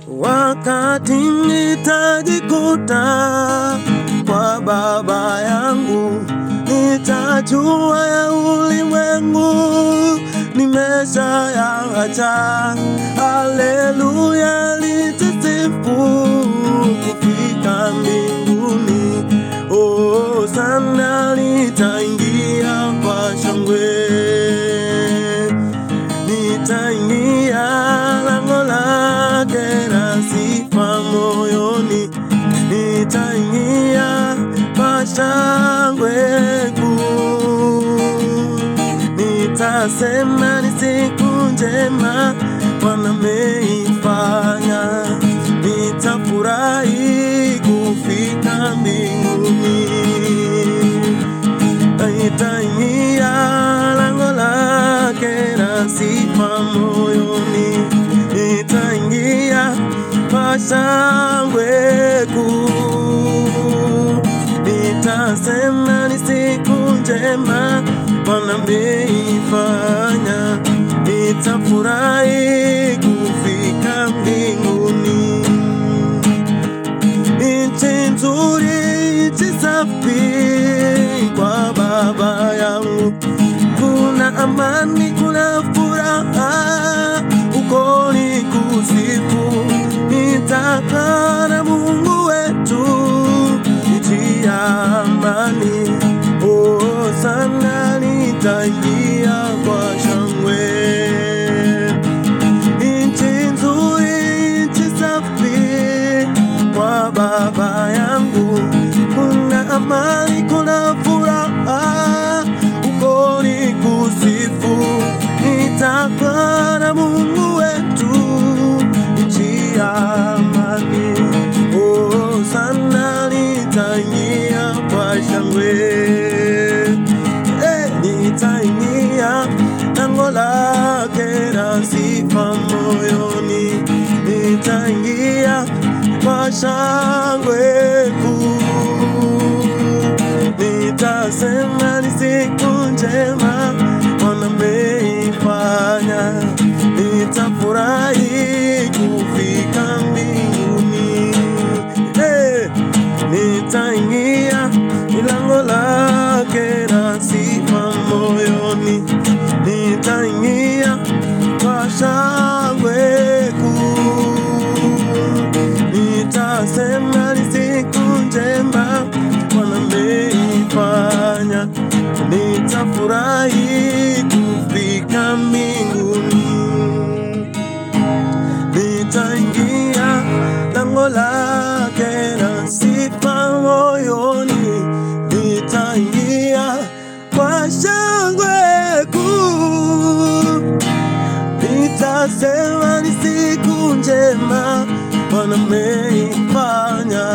Wakati nitajikuta kwa Baba yangu, nitajua ya ulimwengu nimeshayaacha. Haleluya, nitasifu kufika mbinguni. Oh, sana nitaingia kwa shangwe, nitaingia lango lake na sifa moyoni, nitaingia kwa shangwe kuu. Nitasema ni siku njema Bwana ameifanya, nitafurahi kufika mbinguni. Nitaingia lango lake na sifa moyoni, nitaingia kwa shangwe kuu. Nitasema ni siku njema Bwana ameifanya, nitafurahi kufika mbinguni. Nchi nzuri, nchi safi kwa Baba yangu, kuna amani, kuna furaha, uko ni kusifu. Nitakaa na Mungu wetu nchi ya amani. Oh, sana nitaingia kwa shangwe. Nchi nzuri, nchi safi kwa Baba yangu, kuna amani, kuna furaha, uko ni kusifu. Nitakaa na Mungu wetu nchi ya amani. Oh, sana nitaingia kwa shangwe. Nitaingia lango lake na sifa moyoni, nitaingia kwa shangwe kuu. Nitasema ni siku njema Bwana ameifanya, nitafurahi kufika mbinguni. Nitaingia lango lake na sifa moyoni, nitaingia kwa shangwe kuu. Nitasema ni siku njema Bwana ameifanya, nitafurahi kufika mbinguni. Nitaingia lango lake na sifa moyoni, nitaingia kwa shangwe kuu. Nitasema ni siku njema Bwana ameifanya,